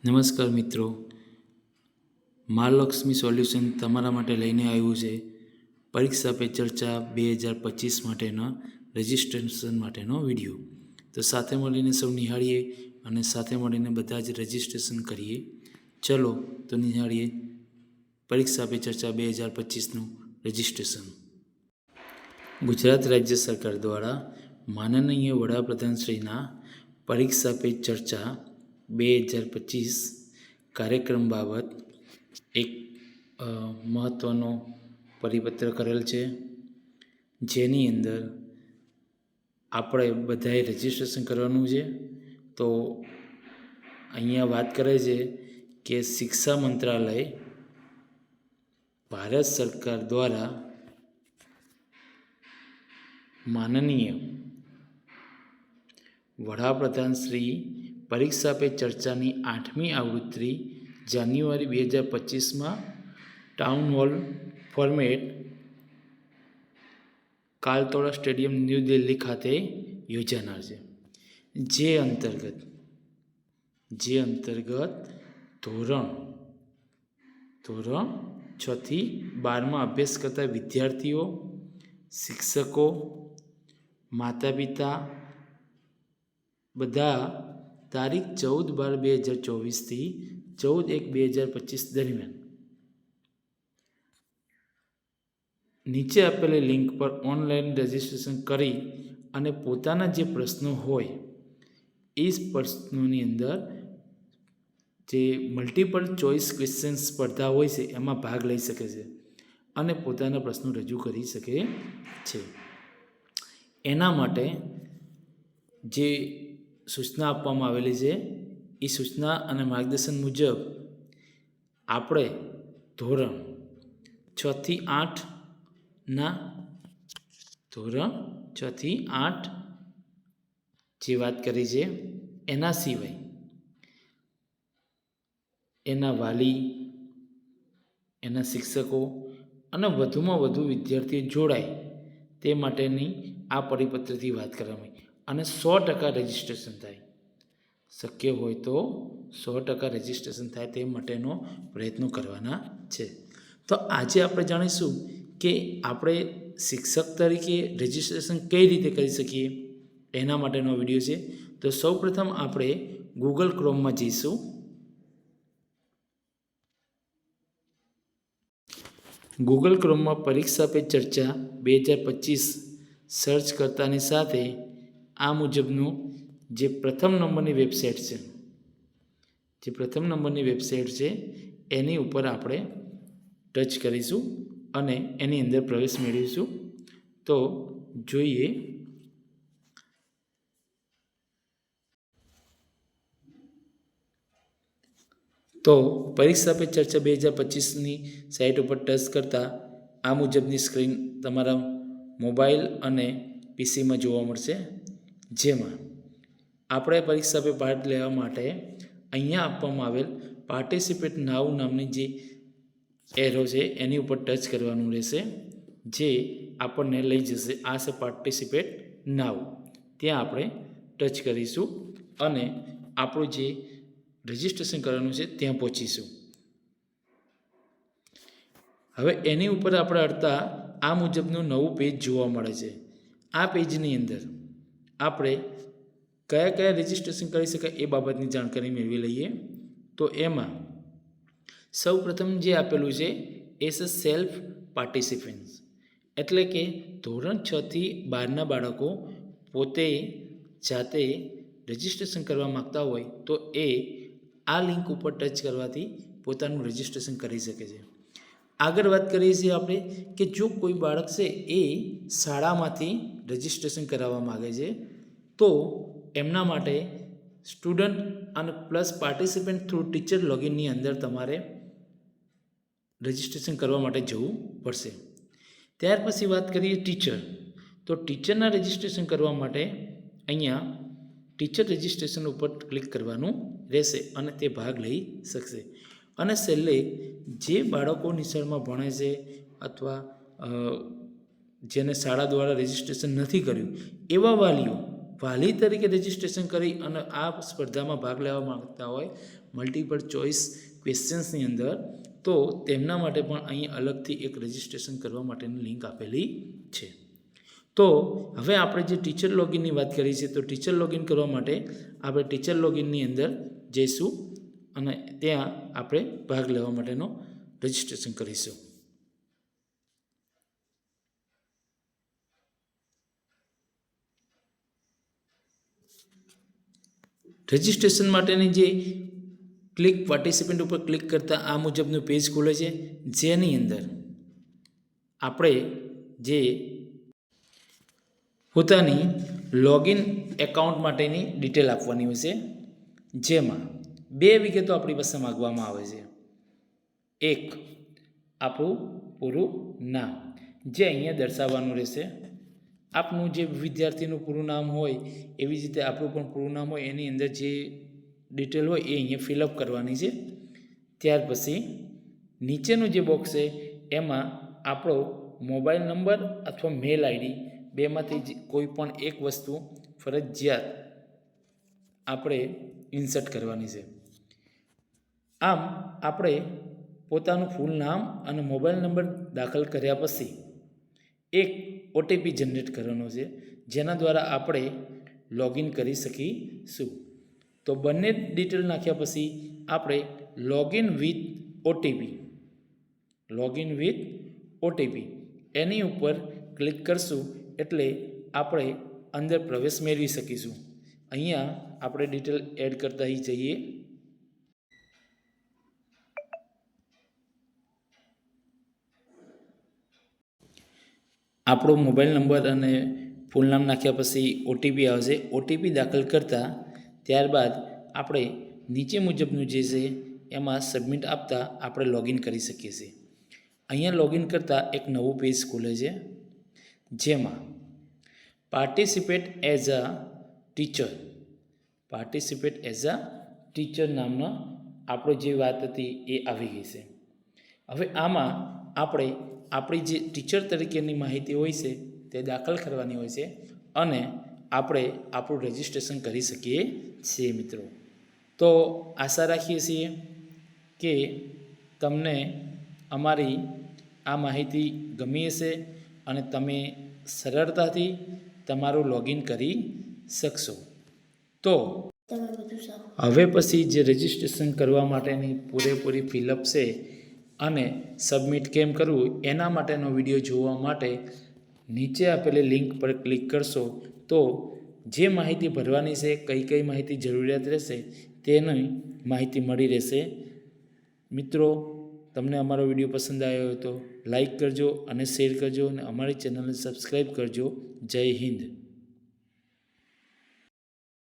નમસ્કાર મિત્રો, મહાલક્ષ્મી સોલ્યુશન તમારા માટે લઈને આવ્યું છે પરીક્ષા પે ચર્ચા 2025 માટેના રજિસ્ટ્રેશન માટેનો વિડીયો. તો સાથે મળીને સૌ નિહાળીએ અને સાથે મળીને બધા જ રજિસ્ટ્રેશન કરીએ. ચલો તો નિહાળીએ પરીક્ષા પે ચર્ચા 2025નું રજિસ્ટ્રેશન. ગુજરાત રાજ્ય સરકાર દ્વારા માનનીય વડાપ્રધાનશ્રીના પરીક્ષા પે ચર્ચા 2025 કાર્યક્રમ બાબત એક મહત્ત્વનો પરિપત્ર કરેલ છે, જેની અંદર આપણે બધાએ રજિસ્ટ્રેશન કરવાનું છે. તો અહીંયા વાત કરે છે કે શિક્ષા મંત્રાલય ભારત સરકાર દ્વારા માનનીય વડાપ્રધાન શ્રી પરીક્ષા પે ચર્ચાની 8મી આવૃત્તિ જાન્યુઆરી 2025માં ટાઉન હોલ ફોર્મેટ કાલતોડા સ્ટેડિયમ ન્યૂ દિલ્હી ખાતે યોજાનાર છે. જે અંતર્ગત ધોરણ 6 થી 12માં અભ્યાસ કરતા વિદ્યાર્થીઓ, શિક્ષકો, માતા પિતા બધા તારીખ 14/12/2024થી 14/1/2025 દરમિયાન નીચે આપેલી લિંક પર ઓનલાઈન રજિસ્ટ્રેશન કરી અને પોતાના જે પ્રશ્નો હોય એ પ્રશ્નોની અંદર જે મલ્ટિપલ ચોઇસ ક્વેશ્ચન સ્પર્ધા હોય છે એમાં ભાગ લઈ શકે છે અને પોતાના પ્રશ્નો રજૂ કરી શકે છે. એના માટે જે સૂચના આપવામાં આવેલી છે એ સૂચના અને માર્ગદર્શન મુજબ આપણે ધોરણ 6 થી 8 જે વાત કરી છે એના સિવાય એના વાલી, એના શિક્ષકો અને વધુમાં વધુ વિદ્યાર્થીઓ જોડાય તે માટેની આ પરિપત્રથી વાત કરવામાં અને 100% રજિસ્ટ્રેશન થાય. શક્ય હોય તો 100% રજિસ્ટ્રેશન થાય તે માટેનો પ્રયત્નો કરવાના છે. તો આજે આપણે જાણીશું કે આપણે શિક્ષક તરીકે રજિસ્ટ્રેશન કઈ રીતે કરી શકીએ એના માટેનો વિડીયો છે. તો સૌપ્રથમ આપણે ગૂગલ ક્રોમમાં જઈશું. ગૂગલ ક્રોમમાં પરીક્ષા પે ચર્ચા 2025 સર્ચ કરતાની સાથે આ મુજબનું જે પ્રથમ નંબરની વેબસાઇટ છે એની ઉપર આપણે ટચ કરીશું અને એની અંદર પ્રવેશ મેળવીશું. તો જોઈએ તો પરીક્ષા પે ચર્ચા 2025ની સાઇટ ઉપર ટચ કરતાં આ મુજબની સ્ક્રીન તમારા મોબાઈલ અને પીસીમાં જોવા મળશે, જેમાં આપણે પરીક્ષા પે પાર્ટ લેવા માટે અહીંયા આપવામાં આવેલ પાર્ટિસિપેટ નાઉ નામની જે એરો છે એની ઉપર ટચ કરવાનું રહેશે, જે આપણને લઈ જશે આ છે પાર્ટિસિપેટ નાઉ. ત્યાં આપણે ટચ કરીશું અને આપણું જે રજિસ્ટ્રેશન કરવાનું છે ત્યાં પહોંચીશું. હવે એની ઉપર આપણે અડતા આ મુજબનું નવું પેજ જોવા મળે છે. આ પેજની અંદર આપણે કયા રજિસ્ટ્રેશન કરી શકાય એ બાબતની જાણકારી મેળવી લઈએ. તો એમાં સૌ પ્રથમ જે આપેલું છે એ છે સેલ્ફ પાર્ટિસિપન્સ, એટલે કે ધોરણ 6 થી 12ના બાળકો પોતે જાતે રજિસ્ટ્રેશન કરવા માગતા હોય તો એ આ લિંક ઉપર ટચ કરવાથી પોતાનું રજિસ્ટ્રેશન કરી શકે છે. આગળ વાત કરીએ છીએ આપણે કે જો કોઈ બાળક છે એ શાળામાંથી રજિસ્ટ્રેશન કરાવવા માગે છે તો એમના માટે સ્ટુડન્ટ અને પ્લસ પાર્ટિસિપન્ટ થ્રુ ટીચર લોગિનની અંદર તમારે રજિસ્ટ્રેશન કરવા માટે જવું પડશે. ત્યાર પછી વાત કરીએ ટીચર. તો ટીચરના રજિસ્ટ્રેશન કરવા માટે અહીંયા ટીચર રજિસ્ટ્રેશન ઉપર ક્લિક કરવાનું રહેશે અને તે ભાગ લઈ શકશે. અને છેલ્લે જે બાળકો નિશાળમાં ભણે છે અથવા જેને શાળા દ્વારા રજિસ્ટ્રેશન નથી કર્યું એવા વાલીઓ વાલી તરીકે રજિસ્ટ્રેશન કરી અને આ સ્પર્ધામાં ભાગ લેવા માંગતા હોય મલ્ટિપલ ચોઇસ ક્વેશ્ચન્સની અંદર, તો તેમના માટે પણ અહીં અલગથી એક રજિસ્ટ્રેશન કરવા માટેની લિંક આપેલી છે. તો હવે આપણે જે ટીચર લોગિનની વાત કરી છે, તો ટીચર લોગિન કરવા માટે આપણે ટીચર લોગિનની અંદર જઈશું અને ત્યાં આપણે ભાગ લેવા માટેનો રજિસ્ટ્રેશન કરીશું. રજિસ્ટ્રેશન માટેની જે ક્લિક પાર્ટિસિપન્ટ ઉપર ક્લિક કરતાં આ મુજબનું પેજ ખુલે છે, જેની અંદર આપણે જે પોતાની લોગિન એકાઉન્ટ માટેની ડિટેલ આપવાની હોય છે, જેમાં 2 વિગતો આપણી પાસે માગવામાં આવે છે. એક, આપણું પૂરું નામ, જે અહીંયા દર્શાવવાનું રહેશે. આપનું જે વિદ્યાર્થીનું પૂરું નામ હોય એવી જ રીતે આપણું પણ પૂરું નામ હોય, એની અંદર જે ડિટેલ હોય એ અહીંયા ફિલઅપ કરવાની છે. ત્યાર પછી નીચેનું જે બોક્સ છે એમાં આપણો મોબાઈલ નંબર અથવા મેલ આઈડી બેમાંથી કોઈ પણ એક વસ્તુ ફરજિયાત આપણે ઇન્સર્ટ કરવાની છે. આમ આપણે પોતાનું ફૂલ નામ અને મોબાઈલ નંબર દાખલ કર્યા પછી એક ઓટીપી જનરેટ કરવાનો છે, જેના દ્વારા આપણે લોગિન કરી શકીશું. તો બંને ડિટેલ નાખ્યા પછી આપણે લોગિન વિથ ઓટીપી એની ઉપર ક્લિક કરશું એટલે આપણે અંદર પ્રવેશ મેળવી શકીશું. અહીંયા આપણે ડિટેલ એડ કરતા જઈએ. આપણો મોબાઈલ નંબર અને ફૂલ નામ નાખ્યા પછી ઓટીપી આવશે. ઓટીપી દાખલ કરતાં ત્યારબાદ આપણે નીચે મુજબનું જે છે એમાં સબમિટ આપતા આપણે લોગિન કરી શકીએ છીએ. અહીંયા લોગિન કરતાં એક નવું પેજ ખુલે છે, જેમાં પાર્ટિસિપેટ એઝ અ ટીચર નામનો આપણો જે વાત હતી એ આવી ગઈ છે. હવે આમાં આપણે આપણી જે ટીચર તરીકેની માહિતી હોય છે તે દાખલ કરવાની હોય છે અને આપણે આપણું રજિસ્ટ્રેશન કરી શકીએ છીએ. મિત્રો, તો આશા રાખીએ છીએ કે તમને અમારી આ માહિતી ગમી હશે અને તમે સરળતાથી તમારું લોગિન કરી શકશો. તો હવે પછી જે રજિસ્ટ્રેશન કરવા માટેની પૂરેપૂરી ફિલઅપ છે અને સબમિટ કેમ કરવું એના માટેનો વિડીયો જોવા માટે નીચે આપેલી લિંક પર ક્લિક કરશો તો જે માહિતી ભરવાની છે, કઈ માહિતી જરૂરિયાત રહેશે તેની માહિતી મળી રહેશે. મિત્રો, તમને અમારો વિડીયો પસંદ આવ્યો હોય તો લાઈક કરજો અને શેર કરજો અને અમારી ચેનલને સબસ્ક્રાઈબ કરજો. જય હિન્દ.